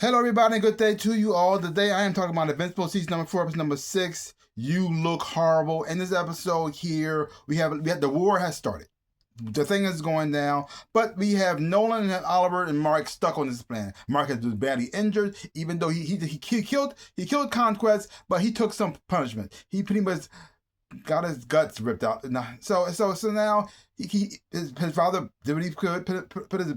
Hello, everybody. Good day to you all. Today, I am talking about Invincible season number 4, episode number 6. You look horrible. In this episode here, we have the war has started. The thing is going down, but we have Nolan and Oliver and Mark stuck on this plan. Mark has been badly injured, even though he killed Conquest, but he took some punishment. He pretty much got his guts ripped out. So now his father did what he could, put his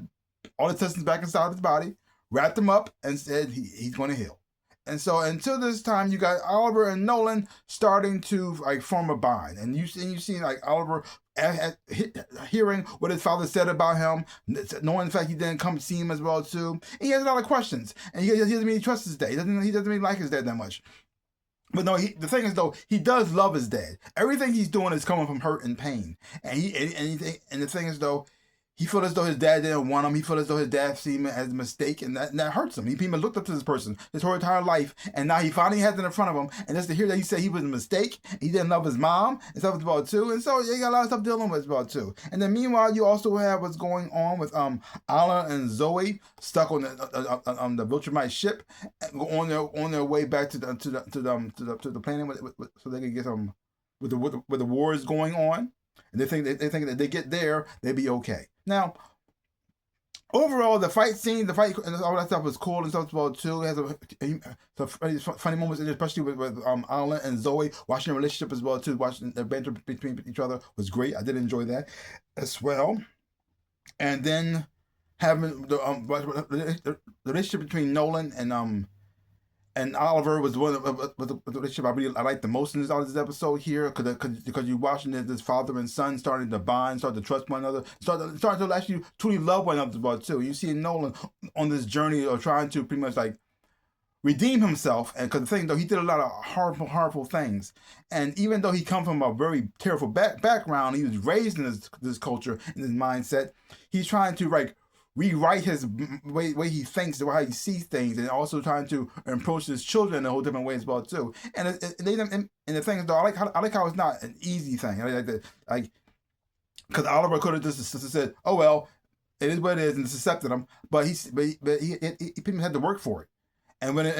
all the intestines back inside his body, wrapped him up, and said he's going to heal. And so until this time, you got Oliver and Nolan starting to form a bond, and you see Oliver hearing what his father said about him, knowing the fact he didn't come see him as well too. And he has a lot of questions, and he doesn't really trust his dad. He doesn't really like his dad that much. But no, the thing is though, he does love his dad. Everything he's doing is coming from hurt and pain, and the thing is though, he feels as though his dad didn't want him. He feels as though his dad seen him as a mistake, and that hurts him. He even looked up to this person his whole entire life, and now he finally has it in front of him. And just to hear that he said he was a mistake, he didn't love his mom, and stuff about too. And so you got a lot of stuff dealing with about too. And then meanwhile, you also have what's going on with Alan and Zoe stuck on the Viltrumite ship, on their way back to the planet so they can get with the war is going on. And they think that if they get there, they'll be okay. Now, overall, the fight scene, and all that stuff was cool and stuff about too. It has some funny moments, especially with Alan and Zoe watching their relationship as well too. Watching their banter between each other was great. I did enjoy that as well. And then having the relationship between Nolan and Oliver was one of the relationship I liked the most in this episode here, because you're watching this father and son starting to bond, start to trust one another, start to actually truly love one another too. You see Nolan on this journey of trying to pretty much redeem himself, and because the thing though, he did a lot of harmful things, and even though he come from a very terrible background, he was raised in this culture, in this mindset. He's trying to rewrite his way he thinks, the way how he sees things, and also trying to approach his children in a whole different way as well too. And the thing is though, I like how it's not an easy thing. I like that, because Oliver could have just said, "Oh well, it is what it is," and accepted him. But he pretty much had to work for it. And when it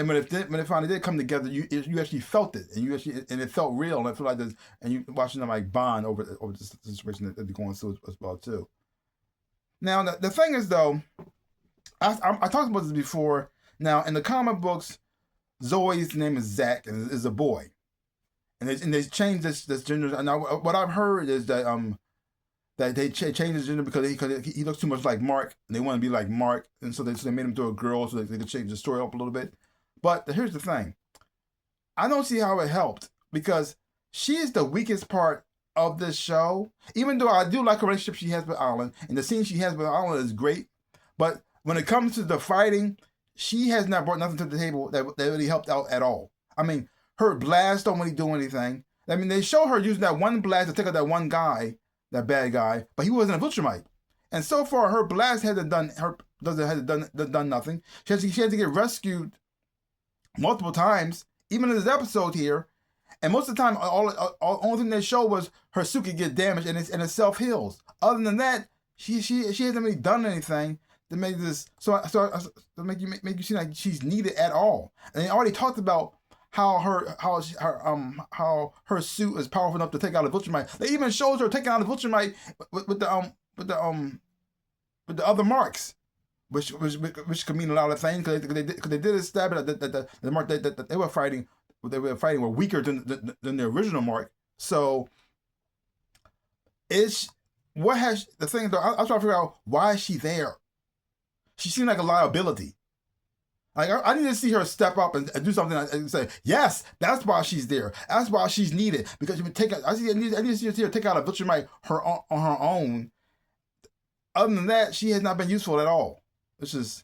finally did come together, you actually felt it, and it felt real, and I feel like this, and you watching them bond over this situation that they're going through as well too. Now, the thing is, though, I talked about this before. Now, in the comic books, Zoe's name is Zach and is a boy, and they changed this gender. Now, what I've heard is that they changed his gender because he looks too much like Mark, and they want to be like Mark, and so they made him to a girl so they could change the story up a little bit. But here's the thing: I don't see how it helped, because she is the weakest part of this show. Even though I do like a relationship she has with Alan, and the scene she has with Alan is great, but when it comes to the fighting, she has not brought nothing to the table that really helped out at all. I mean, her blast don't really do anything. I mean, they show her using that one blast to take out that one guy, that bad guy, but he wasn't a Viltrumite. And so far, her blast hasn't done nothing. She had to get rescued multiple times, even in this episode here. And most of the time, only thing they show was her suit could get damaged and it self heals. Other than that, she hasn't really done anything to make this to make you seem like she's needed at all. And they already talked about how her suit is powerful enough to take out a Viltrumite. They even shows her taking out a Viltrumite with the other marks. Which could mean a lot of things, because they did establish that the mark that they were fighting were weaker than the original Mark. So the thing though, I was trying to figure out, why is she there? She seemed like a liability. I need to see her step up and do something and say, yes, that's why she's there. That's why she's needed, because you would I need to see her take out a Viltrumite on her own. Other than that, she has not been useful at all. It's just,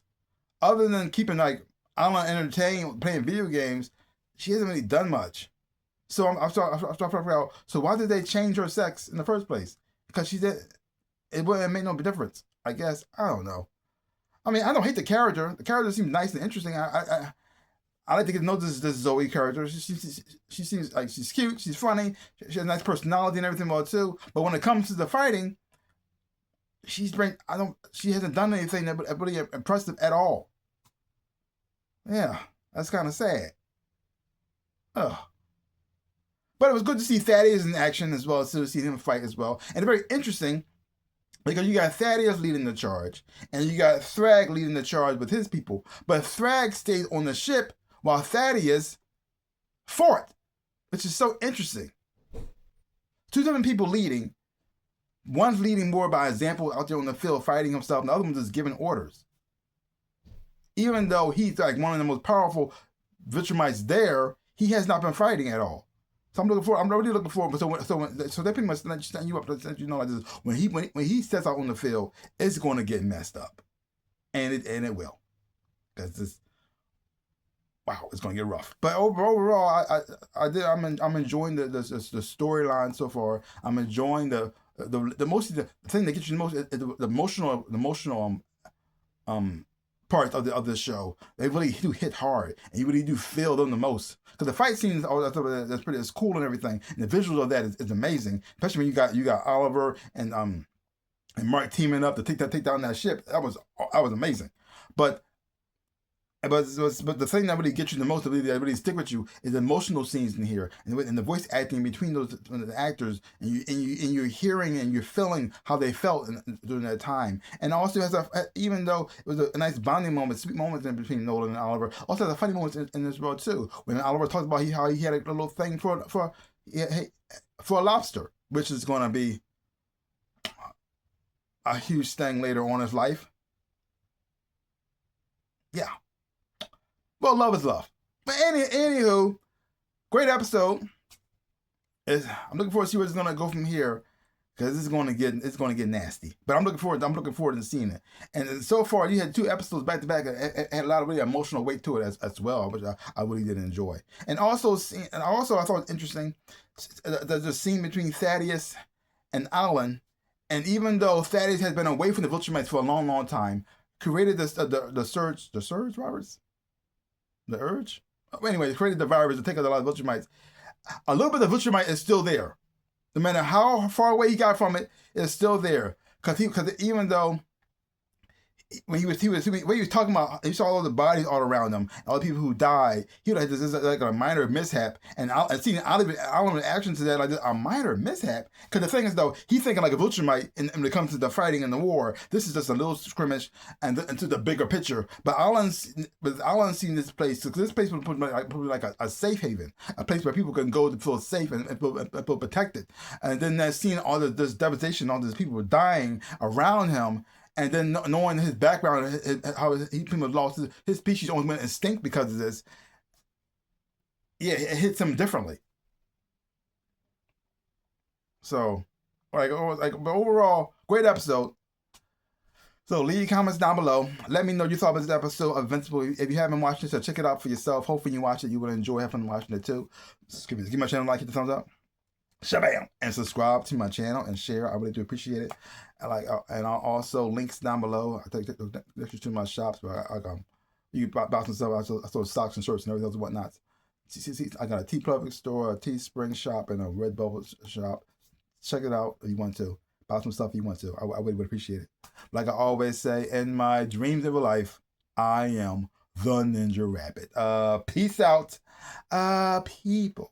other than keeping Alan entertained playing video games, she hasn't really done much. So I'm trying to figure out, so why did they change her sex in the first place? Because it wouldn't make no difference, I guess. I don't know. I mean, I don't hate the character. The character seems nice and interesting. I like to get to know this Zoe character. She seems like she's cute, she's funny, she has a nice personality and everything about too. But when it comes to the fighting, she hasn't done anything that really impressive at all. Yeah, that's kind of sad. Ugh. But it was good to see Thaddeus in action as well as to see him fight as well. And very interesting because you got Thaddeus leading the charge and you got Thrag leading the charge with his people. But Thrag stayed on the ship while Thaddeus fought, which is so interesting. Two different people leading. One's leading more by example out there on the field fighting himself, and the other one's just giving orders. Even though he's like one of the most powerful Viltrumites there, he has not been fighting at all. So I'm really looking forward. So they pretty much set you up to let you know like this. When he steps out on the field, it's going to get messed up, and it will, because this. Wow, it's going to get rough. But overall, I'm enjoying the storyline so far. I'm enjoying the thing that gets you the most the emotional parts of the show. They really do hit hard, and you really do feel them the most. Because the fight scenes, that's cool and everything, and the visuals of that is amazing. Especially when you got Oliver and Mark teaming up to take down that ship. That was amazing. But the thing that really gets you the most, that really stick with you, is the emotional scenes in here, and the voice acting between the actors, and you're hearing and you're feeling how they felt during that time. And also has even though it was a nice bonding moment, sweet moments in between Nolan and Oliver, also has a funny moments in this world too. When Oliver talks about how he had a little thing for a lobster, which is going to be a huge thing later on in his life. Yeah. Well, love is love. But anywho, great episode. I'm looking forward to see where it's gonna go from here, because it's gonna get nasty. But I'm looking forward to seeing it. And so far, you had 2 episodes back to back, and had a lot of really emotional weight to it as well, which I really did enjoy. And also I thought it was interesting the scene between Thaddeus and Alan. And even though Thaddeus has been away from the Viltrumites for a long, long time, created the surge, Roberts. The urge? Anyway, they created the virus to take out a lot of Viltrumites. A little bit of Viltrumite is still there. No matter how far away he got from it, it's still there. Because even though when he was talking about, he saw all the bodies all around him, all the people who died. He was like, this is like a minor mishap, and seeing Oliver's action to that, like a minor mishap. Because the thing is, though, he's thinking like a Viltrumite, and when it comes to the fighting and the war, this is just a little scrimmage and to the bigger picture. But Alan's seen this place, because this place was probably like a safe haven, a place where people can go to feel safe and feel protected. And then seeing all this devastation, all these people dying around him. And then knowing his background, how he pretty much lost his species, almost went extinct because of this. Yeah, it hits him differently. So, but overall, great episode. So leave comments down below. Let me know what you thought about this episode of Invincible. If you haven't watched it, so check it out for yourself. Hopefully you watch it, you will enjoy having watching it too. Just give my channel a like, hit the thumbs up. Shabam! And subscribe to my channel and share. I really do appreciate it. And I'll also links down below. I take pictures to my shops, but you can buy some stuff. I sold socks and shirts and everything else and whatnot. See, I got a TeePublic store, a Teespring shop, and a Redbubble shop. Check it out if you want to. Buy some stuff if you want to. I really would appreciate it. Like I always say, in my dreams of a life, I am the Ninja Rabbit. Peace out, people.